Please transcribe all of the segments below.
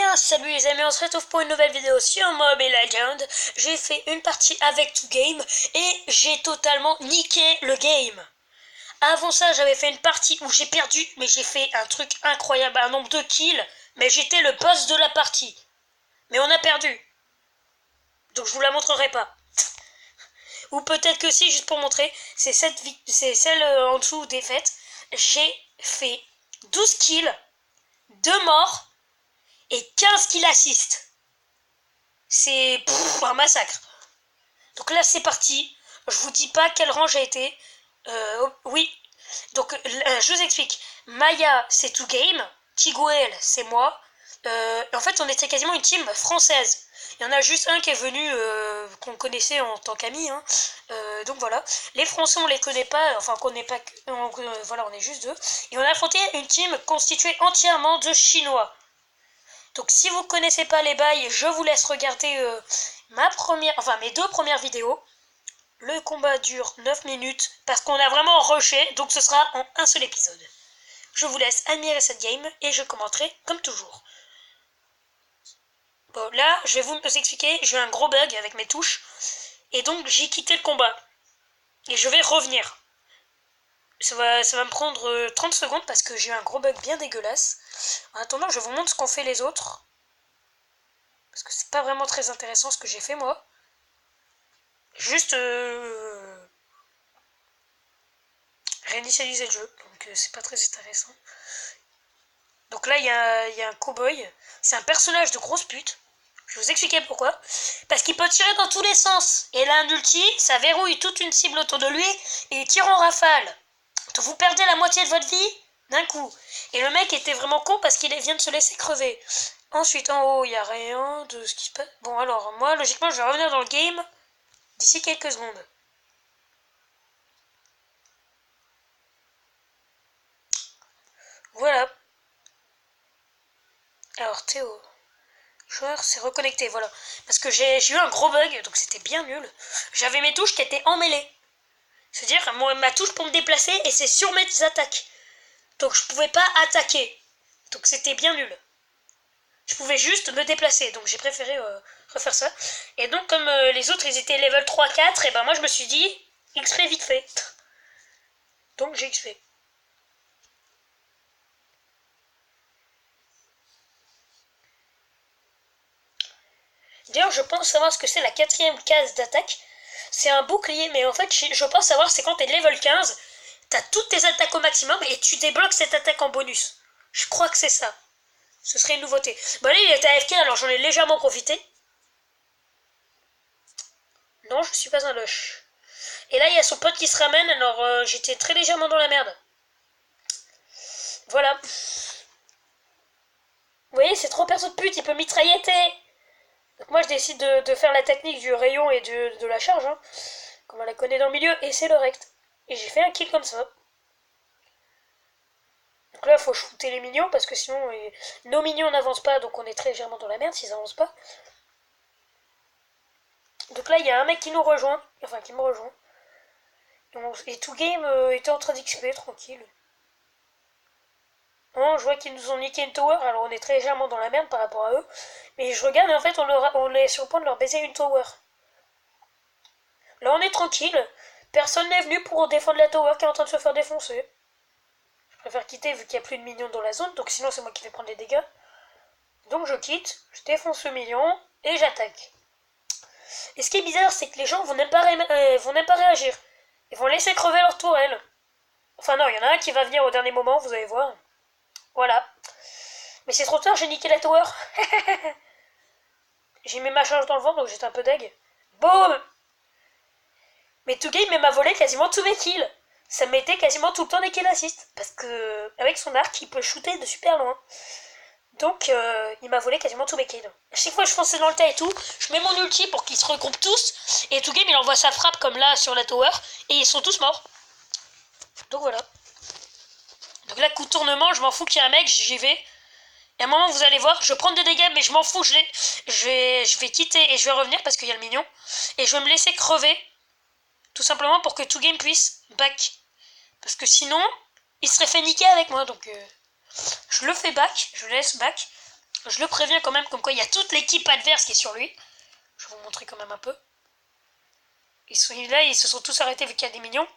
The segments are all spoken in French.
bien, salut les amis, on se retrouve pour une nouvelle vidéo sur Mobile Legends. J'ai fait une partie avec 2Game et j'ai totalement niqué le game. Avant ça, j'avais fait une partie où j'ai perdu, mais j'ai fait un truc incroyable, un nombre de kills, mais j'étais le boss de la partie. Mais on a perdu. Donc je vous la montrerai pas. Ou peut-être que si, juste pour montrer, c'est celle en dessous défaite. J'ai fait 12 kills, 2 morts et 15 kills assist. C'est un massacre. Donc là c'est parti. Je vous dis pas quel rang j'ai été. Oui. Donc je vous explique. Maya c'est 2Game. Tiguel c'est moi. En fait on était quasiment une team française. Il y en a juste un qui est venu qu'on connaissait en tant qu'ami. Hein. Donc voilà. Les Français on les connaît pas. Enfin on connaît pas. Voilà on est juste deux. Et on a affronté une team constituée entièrement de Chinois. Donc si vous connaissez pas les bails, je vous laisse regarder mes deux premières vidéos. Le combat dure 9 minutes parce qu'on a vraiment rushé, donc ce sera en un seul épisode. Je vous laisse admirer cette game et je commenterai comme toujours. Bon là, je vais vous expliquer, j'ai eu un gros bug avec mes touches et donc j'ai quitté le combat. Et je vais revenir. Ça va me prendre 30 secondes parce que j'ai eu un gros bug bien dégueulasse. En attendant, je vous montre ce qu'ont fait les autres. Parce que c'est pas vraiment très intéressant ce que j'ai fait moi. Juste réinitialiser le jeu. Donc c'est pas très intéressant. Donc là il y a un cowboy. C'est un personnage de grosse pute. Je vais vous expliquer pourquoi. Parce qu'il peut tirer dans tous les sens. Et là un ulti, ça verrouille toute une cible autour de lui. Et il tire en rafale. Donc vous perdez la moitié de votre vie d'un coup. Et le mec était vraiment con parce qu'il vient de se laisser crever. Ensuite, en haut, il n'y a rien de ce qui se passe. Bon, alors, moi, logiquement, je vais revenir dans le game d'ici quelques secondes. Voilà. Alors, Théo. Joueur s'est reconnecté, voilà. Parce que j'ai eu un gros bug, donc c'était bien nul. J'avais mes touches qui étaient emmêlées. C'est-à-dire, ma touche pour me déplacer, et c'est sur mes attaques. Donc, je pouvais pas attaquer. Donc, c'était bien nul. Je pouvais juste me déplacer, donc j'ai préféré refaire ça. Et donc comme les autres ils étaient level 3-4, et ben moi je me suis dit XP vite fait. Donc j'ai XP. D'ailleurs je pense savoir ce que c'est la quatrième case d'attaque. C'est un bouclier, mais en fait je pense savoir c'est quand t'es level 15, t'as toutes tes attaques au maximum et tu débloques cette attaque en bonus. Je crois que c'est ça. Ce serait une nouveauté. Bon là il était AFK alors j'en ai légèrement profité. Non je suis pas un lush. Et là, il y a son pote qui se ramène, alors j'étais très légèrement dans la merde. Voilà. Vous voyez, c'est trop perso de pute, il peut mitrailletter. Donc moi, je décide de faire la technique du rayon et de la charge, hein, comme on la connaît dans le milieu, et c'est le rect. Et j'ai fait un kill comme ça. Donc là, il faut shooter les minions, parce que sinon, nos minions n'avancent pas, donc on est très légèrement dans la merde s'ils n'avancent pas. Donc là, il y a un mec qui nous rejoint, enfin qui me rejoint. Et 2Game était en train d'XP, tranquille. Non, je vois qu'ils nous ont niqué une tower, alors on est très légèrement dans la merde par rapport à eux. Mais je regarde et en fait on est sur le point de leur baiser une tower. Là on est tranquille, personne n'est venu pour défendre la tower qui est en train de se faire défoncer. Je préfère quitter vu qu'il n'y a plus de minions dans la zone, donc sinon c'est moi qui vais prendre les dégâts. Donc je quitte, je défonce le minion et j'attaque. Et ce qui est bizarre c'est que les gens vont même pas réagir. Ils vont laisser crever leur tourelle. Enfin non, il y en a un qui va venir au dernier moment, vous allez voir. Voilà. Mais c'est trop tard, j'ai niqué la tower. J'ai mis ma charge dans le vent, donc j'étais un peu deg. Boum. Mais 2Game m'a volé quasiment tous mes kills. Ça me mettait quasiment tout le temps des kills assist. Parce que avec son arc, il peut shooter de super loin. Donc il m'a volé quasiment tous mes kills. À chaque fois que je fonçais dans le tas et tout, je mets mon ulti pour qu'ils se regroupent tous. Et 2Game il envoie sa frappe comme là sur la tower. Et ils sont tous morts. Donc voilà. Donc là, coup de tournement, je m'en fous qu'il y ait un mec, j'y vais. Et à un moment, vous allez voir, je prends des dégâts, mais je m'en fous, je vais quitter et je vais revenir parce qu'il y a le mignon. Et je vais me laisser crever, tout simplement pour que 2Game puisse back. Parce que sinon, il serait fait niquer avec moi, donc je le fais back, je le laisse back. Je le préviens quand même, comme quoi il y a toute l'équipe adverse qui est sur lui. Je vais vous montrer quand même un peu. Ils se sont tous arrêtés vu qu'il y a des minions.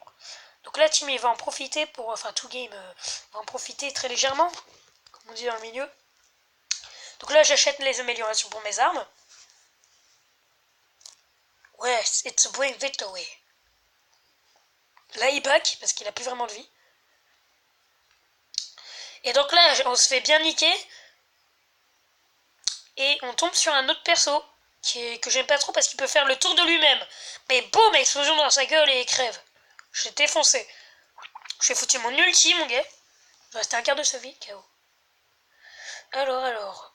Donc là, Team, il va en profiter pour... Enfin, tout game va en profiter très légèrement, comme on dit dans le milieu. Donc là, j'achète les améliorations pour mes armes. Ouais, it's a bring victory. Là, il back, parce qu'il a plus vraiment de vie. Et donc là, on se fait bien niquer. Et on tombe sur un autre perso, que j'aime pas trop parce qu'il peut faire le tour de lui-même. Mais boum, explosion dans sa gueule et il crève. Je l'ai défoncé. Je vais foutu mon ulti, mon gars. Il restait un quart de sa vie, KO. Alors.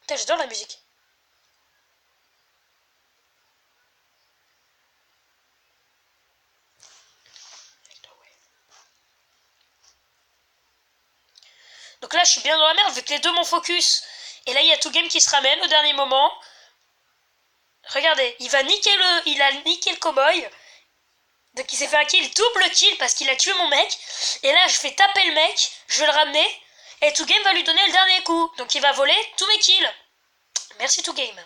Putain, j'adore la musique. Donc là, je suis bien dans la merde vu que les deux m'ont focus. Et là, il y a tout game qui se ramène au dernier moment. Regardez, il a niqué le cowboy. Donc il s'est fait un kill, double kill parce qu'il a tué mon mec. Et là, je fais taper le mec, je vais le ramener. Et tout game va lui donner le dernier coup. Donc il va voler tous mes kills. Merci tout game.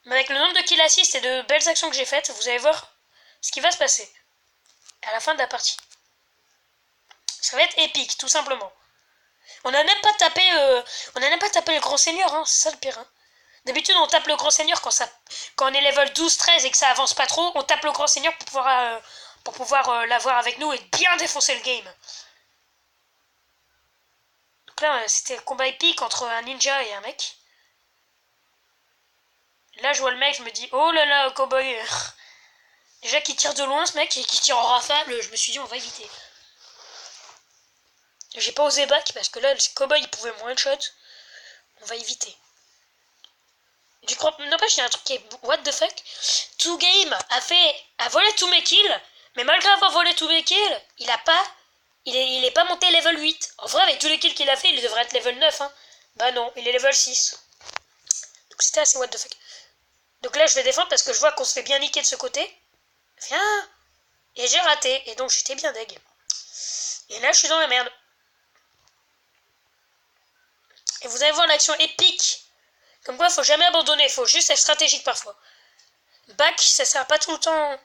Mais avec le nombre de kills assist et de belles actions que j'ai faites, vous allez voir ce qui va se passer à la fin de la partie. Ça va être épique, tout simplement. On n'a même pas tapé le grand seigneur, hein, c'est ça le pire. Hein. D'habitude, on tape le grand seigneur quand on est level 12-13 et que ça avance pas trop. On tape le grand seigneur pour pouvoir l'avoir avec nous et bien défoncer le game. Donc là, c'était un combat épique entre un ninja et un mec. Là, je vois le mec, je me dis, oh là là, cowboy. Déjà qu'il tire de loin, ce mec, et qu'il tire en rafale, je me suis dit, on va éviter. J'ai pas osé back parce que là, le cowboy, il pouvait me one-shot. On va éviter. Du coup, n'empêche, il y a un truc qui est what the fuck. Two Game a volé tous mes kills, mais malgré avoir volé tous mes kills, il est pas monté level 8. En vrai, avec tous les kills qu'il a fait, il devrait être level 9. Hein. Bah non, il est level 6. Donc c'était assez what the fuck. Donc là, je vais défendre parce que je vois qu'on se fait bien niquer de ce côté. Viens. Et j'ai raté, et donc j'étais bien deg. Et là, je suis dans la merde. Et vous allez voir l'action épique. Comme quoi, faut jamais abandonner, faut juste être stratégique parfois. Back, ça sert pas tout le temps.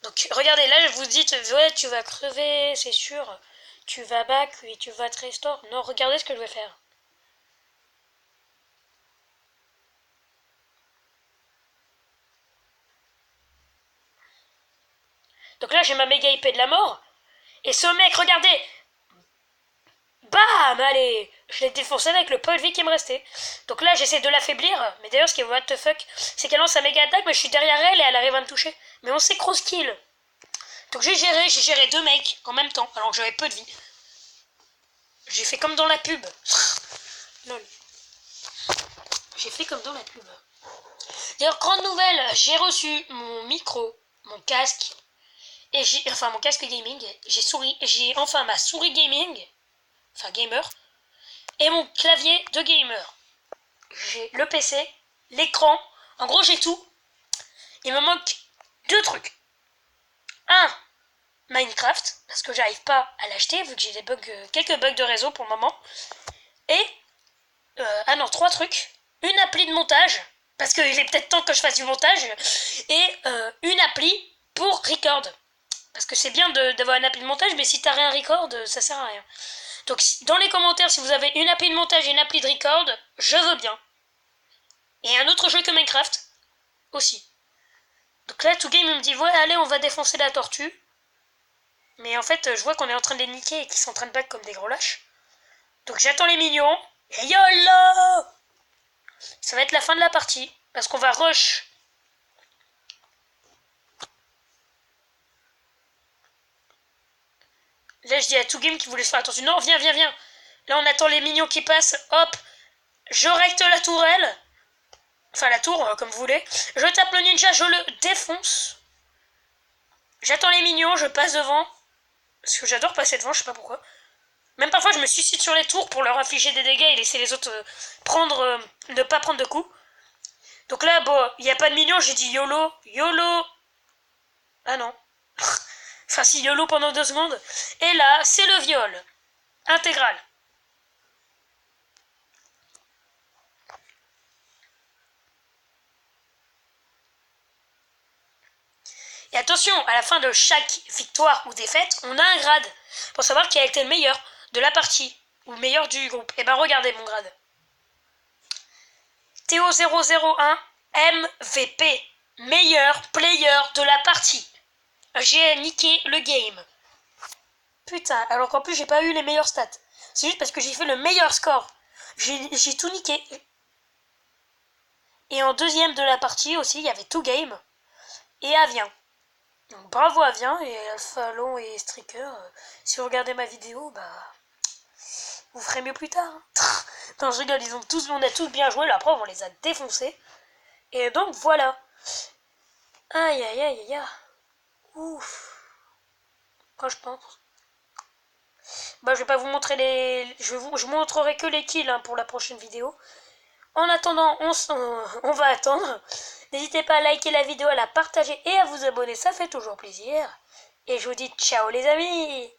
Donc, regardez, là, je vous dis, ouais, tu vas crever, c'est sûr. Tu vas back, oui, tu vas te restore. Non, regardez ce que je vais faire. Donc là, j'ai ma méga épée de la mort. Et ce mec, regardez. Bam, allez. Je l'ai défoncé avec le peu de vie qui me restait. Donc là, j'essaie de l'affaiblir. Mais d'ailleurs, ce qui est what the fuck, c'est qu'elle lance sa méga attaque, mais je suis derrière elle et elle arrive à me toucher. Mais on s'est cross kill. Donc j'ai géré deux mecs en même temps, alors que j'avais peu de vie. J'ai fait comme dans la pub. Lol. J'ai fait comme dans la pub. D'ailleurs, grande nouvelle, j'ai reçu mon micro, mon casque, et mon casque gaming, j'ai enfin ma souris gaming, enfin gamer, et mon clavier de gamer. J'ai le PC, l'écran, en gros j'ai tout. Il me manque deux trucs. Un, Minecraft, parce que j'arrive pas à l'acheter, vu que j'ai des bugs, quelques bugs de réseau pour le moment. Et, trois trucs. Une appli de montage, parce qu'il est peut-être temps que je fasse du montage, et une appli pour record. Parce que c'est bien d'avoir une appli de montage, mais si t'as rien record, ça sert à rien. Donc dans les commentaires, si vous avez une appli de montage et une appli de record, je veux bien. Et un autre jeu que Minecraft, aussi. Donc là, tout game me dit, ouais, allez, on va défoncer la tortue. Mais en fait, je vois qu'on est en train de les niquer et qu'ils sont en train de back comme des gros lâches. Donc j'attends les minions. Et YOLO! Ça va être la fin de la partie. Parce qu'on va rush. Là, je dis à tout game qui voulait se faire attention. Non, viens. Là, on attend les minions qui passent. Hop. Je recte la tourelle. Enfin, la tour, comme vous voulez. Je tape le ninja, je le défonce. J'attends les minions, je passe devant. Parce que j'adore passer devant, je sais pas pourquoi. Même parfois, je me suicide sur les tours pour leur infliger des dégâts et laisser les autres ne pas prendre de coups. Donc là, bon, il n'y a pas de minions, j'ai dit YOLO. YOLO. Ah non. Enfin, si, YOLO pendant 2 secondes. Et là, c'est le viol. Intégral. Et attention, à la fin de chaque victoire ou défaite, on a un grade. Pour savoir qui a été le meilleur de la partie. Ou le meilleur du groupe. Et ben regardez mon grade. Théo001 MVP. Meilleur player de la partie. J'ai niqué le game. Putain, alors qu'en plus j'ai pas eu les meilleures stats. C'est juste parce que j'ai fait le meilleur score. J'ai tout niqué. Et en deuxième de la partie aussi, il y avait Two Game et Avien. Donc bravo Avien et Alphalon et Striker. Si vous regardez ma vidéo, bah vous ferez mieux plus tard. Non, je rigole, on a tous bien joué, la preuve on les a défoncés. Et donc voilà. Aïe aïe aïe aïe aïe. Ouf. Quand je pense. Bah je vais pas vous montrer les. Je vous montrerai que les kills pour la prochaine vidéo. En attendant, on va attendre. N'hésitez pas à liker la vidéo, à la partager et à vous abonner, ça fait toujours plaisir. Et je vous dis ciao les amis.